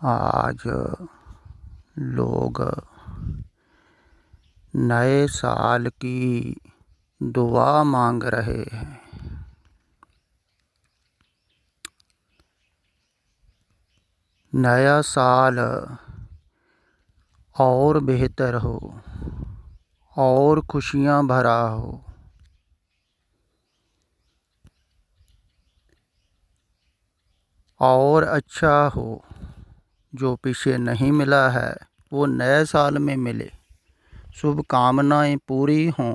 आज लोग नए साल की दुआ मांग रहे हैं। नया साल और बेहतर हो और खुशियाँ भरा हो। और अच्छा हो। जो पीछे नहीं मिला है वो नए साल में मिले। शुभकामनाएं पूरी हों।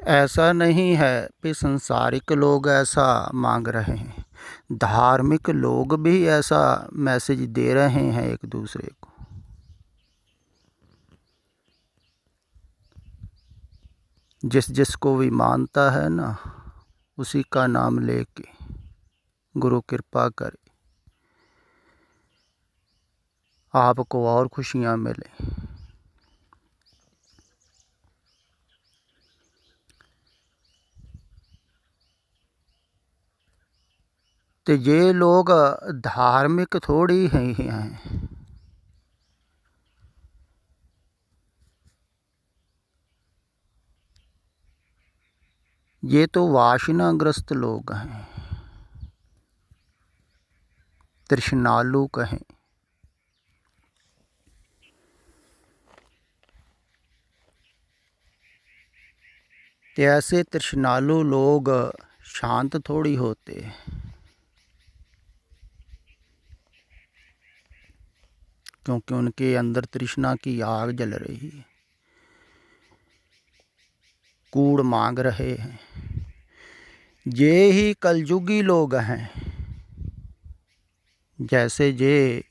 ऐसा नहीं है कि संसारिक लोग ऐसा मांग रहे हैं, धार्मिक लोग भी ऐसा मैसेज दे रहे हैं एक दूसरे को। जिसको भी मानता है ना, उसी का नाम लेके गुरु कृपा करे आपको और खुशियाँ मिले। तो ये लोग धार्मिक थोड़ी हैं। ये तो वासनाग्रस्त लोग हैं, तृष्णालु कहें। तो ऐसे तृष्णालु लोग शांत थोड़ी होते, क्योंकि उनके अंदर तृष्णा की आग जल रही है, कूड़ मांग रहे हैं। ये ही कलयुगी लोग हैं। जैसे ये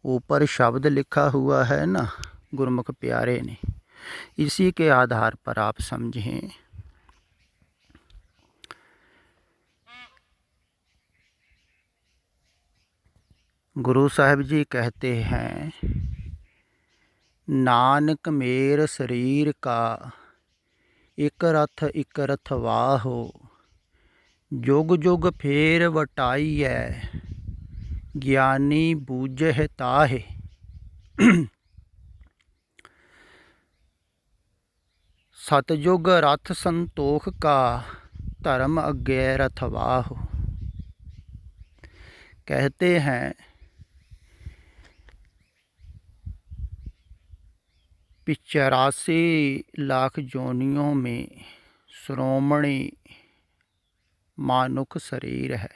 ऊपर शब्द लिखा हुआ है ना गुरमुख प्यारे ने, इसी के आधार पर आप समझें। गुरु साहब जी कहते हैं, नानक मेर शरीर का एक रथ वाहो, जुग जुग फेर वटाइयै, ज्ञानी बूझह ताहे। सतयुग रथ संतोख का, धर्म अज्ञे रथवाहो। कहते हैं 84 लाख जोनियों में श्रोमणी मानुख शरीर है।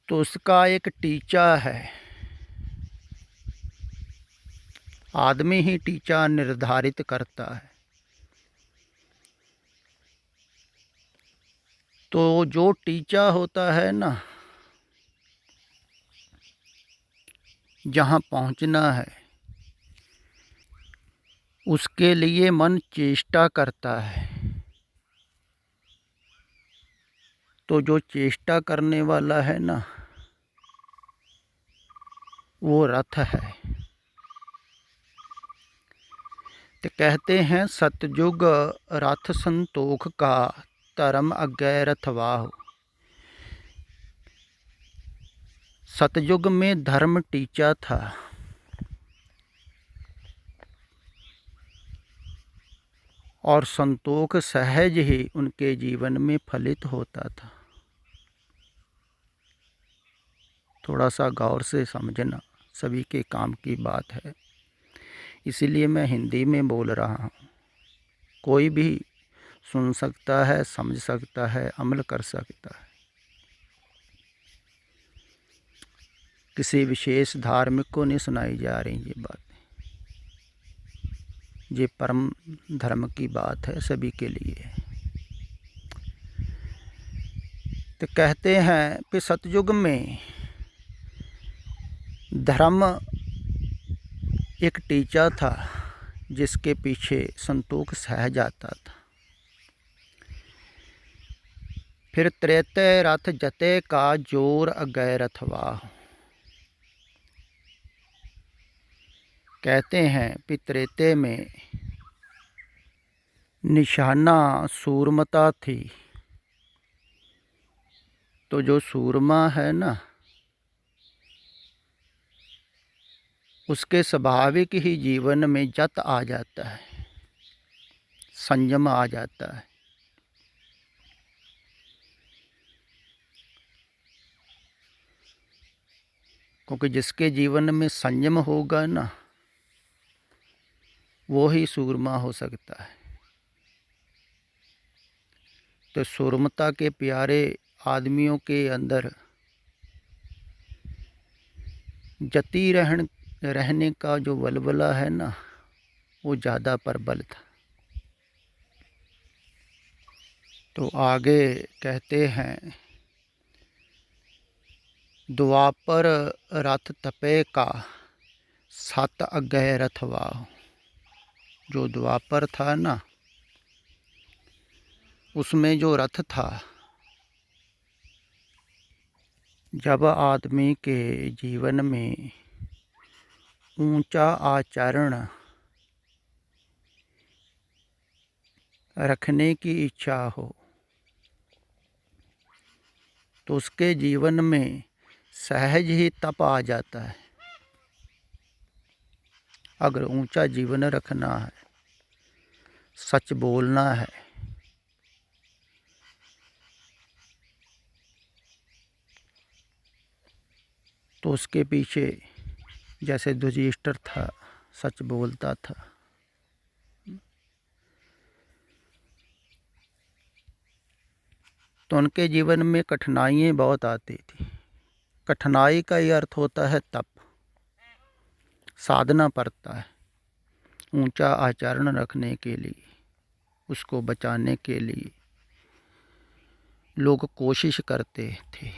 तो उसका एक टीचा है। आदमी ही टीचा निर्धारित करता है। तो जो टीचा होता है ना, जहाँ पहुँचना है, उसके लिए मन चेष्टा करता है। तो जो चेष्टा करने वाला है ना, वो रथ है। तो कहते हैं सतयुग रथ संतोख का, धर्म अज्ञे रथवाहो। सतयुग में धर्म टीचा था, और संतोख सहज ही उनके जीवन में फलित होता था। थोड़ा सा गौर से समझना, सभी के काम की बात है। इसीलिए मैं हिंदी में बोल रहा हूँ। कोई भी सुन सकता है, समझ सकता है, अमल कर सकता है। किसी विशेष धार्मिक को नहीं सुनाई जा रही ये बातें। ये परम धर्म की बात है, सभी के लिए। तो कहते हैं कि सतयुग में धर्म एक टीचा था, जिसके पीछे संतोख सह जाता था। फिर त्रेते रथ जते का, जोर अज्ञे रथवाहो। कहते हैं पितरेते में निशाना सूरमता थी। तो जो सूरमा है ना, उसके स्वाभाविक ही जीवन में जत आ जाता है, संयम आ जाता है। क्योंकि जिसके जीवन में संयम होगा ना, वो ही सूरमा हो सकता है। तो सूरमता के प्यारे आदमियों के अंदर जती रहने का जो बलबला है ना, वो ज़्यादा प्रबल था। तो आगे कहते हैं, द्वापर रथ तपे का सत अगय रथवाह। जो द्वापर था ना, उसमें जो रथ था, जब आदमी के जीवन में ऊंचा आचरण रखने की इच्छा हो, तो उसके जीवन में सहज ही तप आ जाता है। अगर ऊंचा जीवन रखना है, सच बोलना है, तो उसके पीछे जैसे युधिष्ठिर था, सच बोलता था। तो उनके जीवन में कठिनाइयाँ बहुत आती थी। कठिनाई का ही अर्थ होता है तप। साधना पड़ता है ऊंचा आचरण रखने के लिए, उसको बचाने के लिए लोग कोशिश करते थे।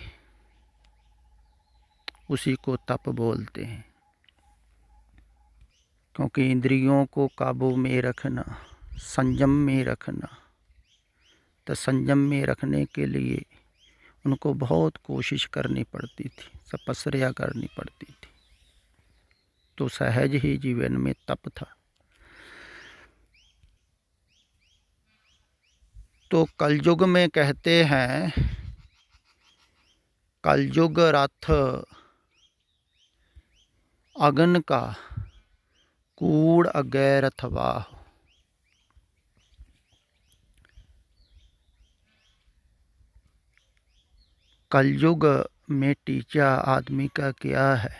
उसी को तप बोलते हैं। क्योंकि इंद्रियों को काबू में रखना, संयम में रखना, तो संयम में रखने के लिए उनको बहुत कोशिश करनी पड़ती थी, तपस्या करनी पड़ती थी। तो सहज ही जीवन में तप था। तो कलयुग में कहते हैं, कलयुग रथ अगन का कूड़ अगै रथवाह। कलयुग में टीचा आदमी का क्या है?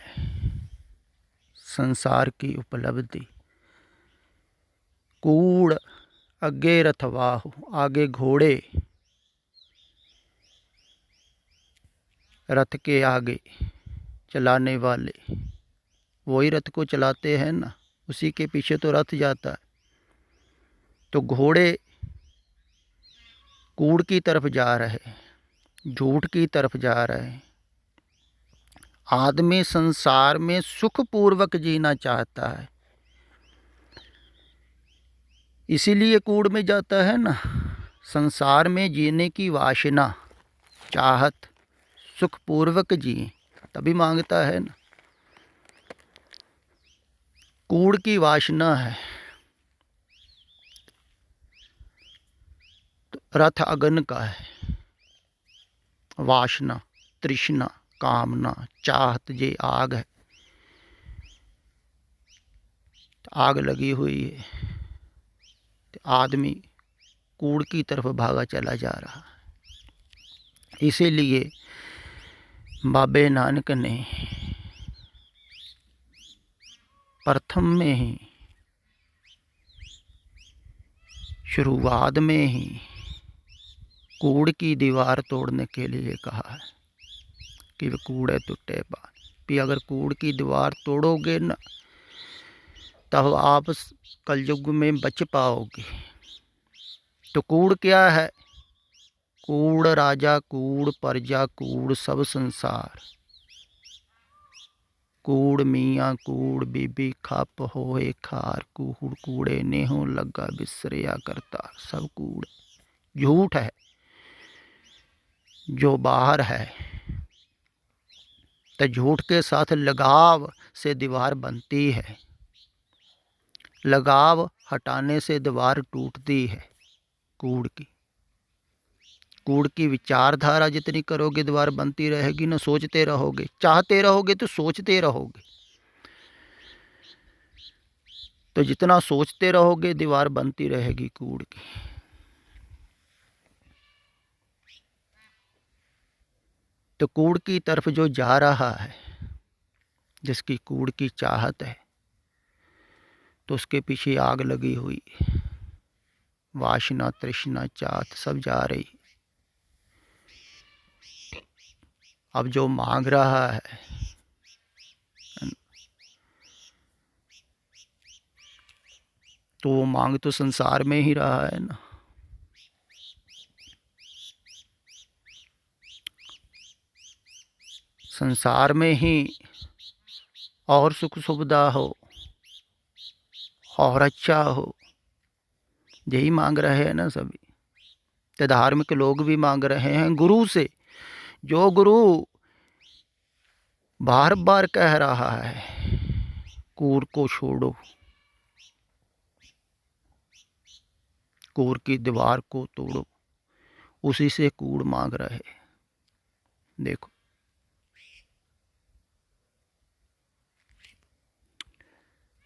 संसार की उपलब्धि। कूड़ अगे रथवाह, आगे घोड़े, रथ के आगे चलाने वाले, वही रथ को चलाते हैं ना, उसी के पीछे तो रथ जाता है। तो घोड़े कूड़ की तरफ जा रहे, झूठ की तरफ जा रहे। आदमी संसार में सुखपूर्वक जीना चाहता है, इसीलिए कूड़ में जाता है ना। संसार में जीने की वासना, चाहत, सुखपूर्वक जिए, तभी मांगता है ना। कूड़ की वासना है, तो रथ अगन का है। वासना, तृष्णा, कामना, चाहत, ये आग है। आग लगी हुई है, तो आदमी कूड़ की तरफ भागा चला जा रहा है। इसीलिए बाबे नानक ने प्रथम में ही, शुरुआत में ही कूड़ की दीवार तोड़ने के लिए कहा है कि वे कूड़े टूटे पान। भी अगर कूड़ की दीवार तोड़ोगे ना, तब आप कलयुग में बच पाओगे। तो कूड़ क्या है? कूड़ राजा, कूड़ प्रजा, कूड़ सब संसार। कूड़ मियाँ, कूड़ बीबी, खप होए खार, कूड़ कूड़े ने हो लगा बिसरिया करता। सब कूड़, झूठ है जो बाहर है। तो झूठ के साथ लगाव से दीवार बनती है। लगाव हटाने से दीवार टूटती है। कूड़ की विचारधारा जितनी करोगे दीवार बनती रहेगी ना। सोचते रहोगे, चाहते रहोगे तो सोचते रहोगे, तो जितना सोचते रहोगे दीवार बनती रहेगी कूड़ की। तो कूड़ की तरफ जो जा रहा है, जिसकी कूड़ की चाहत है, तो उसके पीछे आग लगी हुई, वासना तृष्णा चाहत सब जा रही। अब जो मांग रहा है, तो वो मांग तो संसार में ही रहा है ना। संसार में ही और सुख सुविधा हो और अच्छा हो, यही मांग रहे हैं ना सभी। तो धार्मिक लोग भी मांग रहे हैं गुरु से। जो गुरु बार बार कह रहा है कूड़ को छोड़ो, कूड़ की दीवार को तोड़ो, उसी से कूड़ मांग रहे। देखो,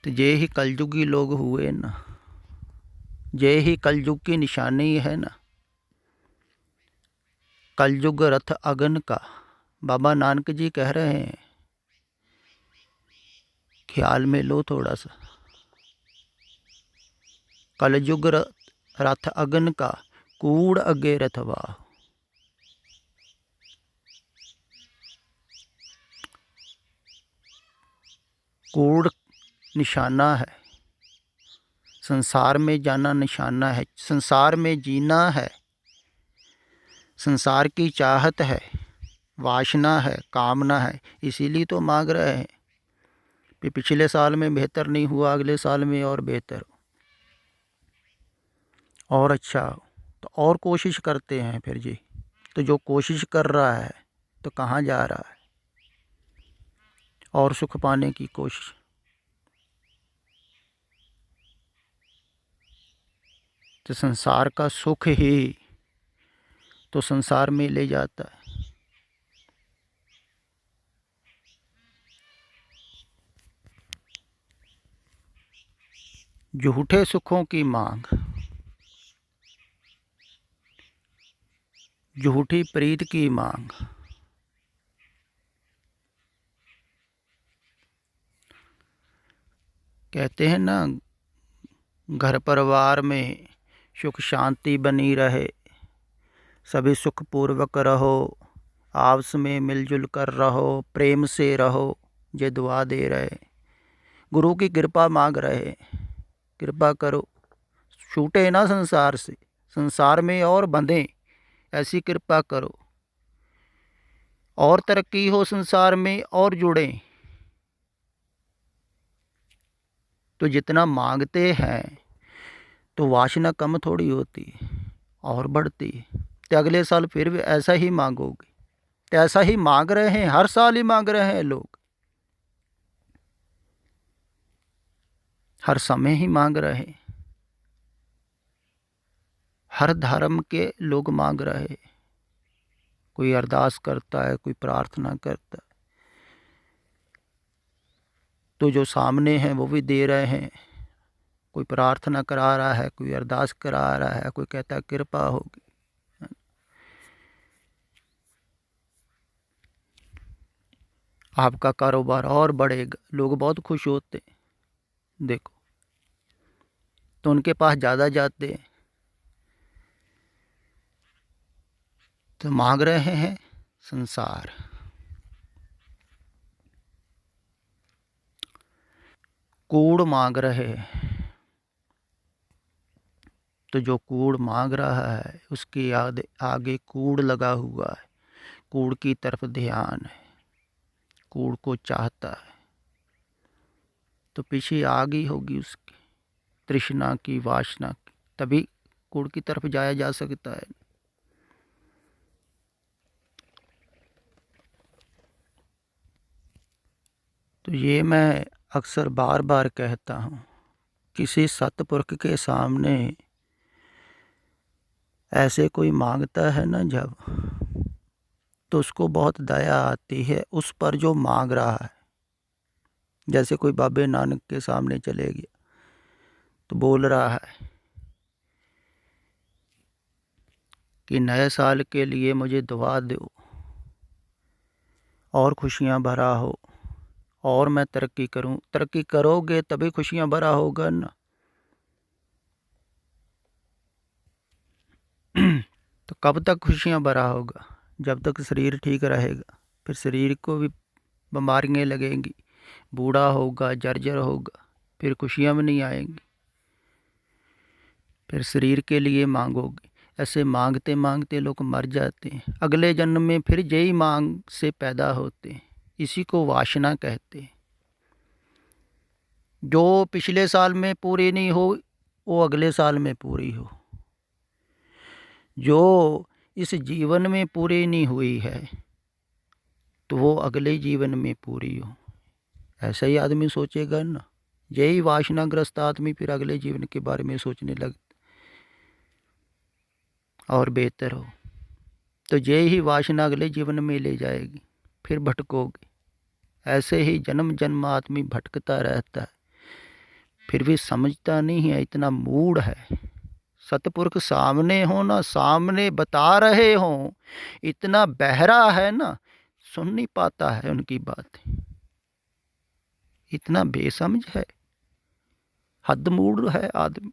तो ये ही कलयुगी लोग हुए ना, ये ही कलयुग की निशानी है ना। कलयुग रथ अगन का, बाबा नानक जी कह रहे हैं, ख्याल में लो थोड़ा सा। कलयुग रथ अगन का, कूड़ अगे रथवा। कूड़ निशाना है, संसार में जाना निशाना है, संसार में जीना है, संसार की चाहत है, वासना है, कामना है। इसीलिए तो मांग रहे हैं कि पिछले साल में बेहतर नहीं हुआ, अगले साल में और बेहतर हो और अच्छा हो, तो और कोशिश करते हैं फिर जी। तो जो कोशिश कर रहा है तो कहाँ जा रहा है? और सुख पाने की कोशिश। तो संसार का सुख ही तो संसार में ले जाता है। झूठे सुखों की मांग, झूठी प्रीत की मांग, कहते हैं ना, घर परिवार में सुख शांति बनी रहे, सभी सुखपूर्वक रहो, आपस में मिलजुल कर रहो, प्रेम से रहो, ये दुआ दे रहे। गुरु की कृपा मांग रहे, कृपा करो, छूटे ना संसार से, संसार में और बंधे, ऐसी कृपा करो, और तरक्की हो संसार में और जुड़े। तो जितना मांगते हैं तो वासना कम थोड़ी होती और बढ़ती। तो अगले साल फिर भी ऐसा ही मांगोगे। तो ऐसा ही मांग रहे हैं, हर साल ही मांग रहे हैं लोग, हर समय ही मांग रहे हैं, हर धर्म के लोग मांग रहे हैं। कोई अरदास करता है, कोई प्रार्थना करता है, तो जो सामने हैं वो भी दे रहे हैं। कोई प्रार्थना करा रहा है, कोई अरदास करा रहा है, कोई कहता है कृपा होगी। आपका कारोबार और बढ़ेगा, लोग बहुत खुश होते हैं। देखो, तो उनके पास ज़्यादा जाते हैं। तो मांग रहे हैं संसार, कूड़ मांग रहे हैं। तो जो कूड़ मांग रहा है उसके आगे कूड़ लगा हुआ है, कूड़ की तरफ ध्यान है, कूड़ को चाहता है, तो पीछे आग ही होगी उसकी, तृष्णा की, वासना की। तभी कूड़ की तरफ जाया जा सकता है। तो ये मैं अक्सर बार बार कहता हूँ किसी सतपुरुष के सामने ऐसे कोई मांगता है ना जब, तो उसको बहुत दया आती है उस पर जो मांग रहा है। जैसे कोई बाबे नानक के सामने चले गया तो बोल रहा है कि नए साल के लिए मुझे दुआ दो और खुशियाँ भरा हो और मैं तरक्की करूं। तरक्की करोगे तभी खुशियाँ भरा होगा ना। तो कब तक खुशियाँ भरा होगा? जब तक शरीर ठीक रहेगा। फिर शरीर को भी बीमारियाँ लगेंगी, बूढ़ा होगा, जर्जर होगा, फिर खुशियाँ भी नहीं आएंगी। फिर शरीर के लिए मांगोगे। ऐसे मांगते मांगते लोग मर जाते हैं। अगले जन्म में फिर यही मांग से पैदा होते हैं। इसी को वासना कहते हैं। जो पिछले साल में पूरी नहीं हो वो अगले साल में पूरी हो। जो इस जीवन में पूरी नहीं हुई है तो वो अगले जीवन में पूरी हो। ऐसा ही आदमी सोचेगा ना। यही वासनाग्रस्त आदमी फिर अगले जीवन के बारे में सोचने लग और बेहतर हो। तो यही वासना अगले जीवन में ले जाएगी, फिर भटकोगे। ऐसे ही जन्म जन्म आदमी भटकता रहता है, फिर भी समझता नहीं है। इतना मूढ़ है। सतपुरुष सामने हो ना, सामने बता रहे हो, इतना बहरा है ना, सुन नहीं पाता है उनकी बात। इतना बेसमझ है, हद मूढ़ है आदमी।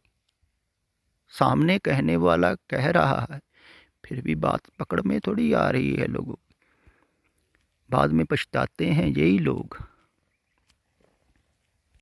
सामने कहने वाला कह रहा है, फिर भी बात पकड़ में थोड़ी आ रही है लोगों की। बाद में पछताते हैं यही लोग।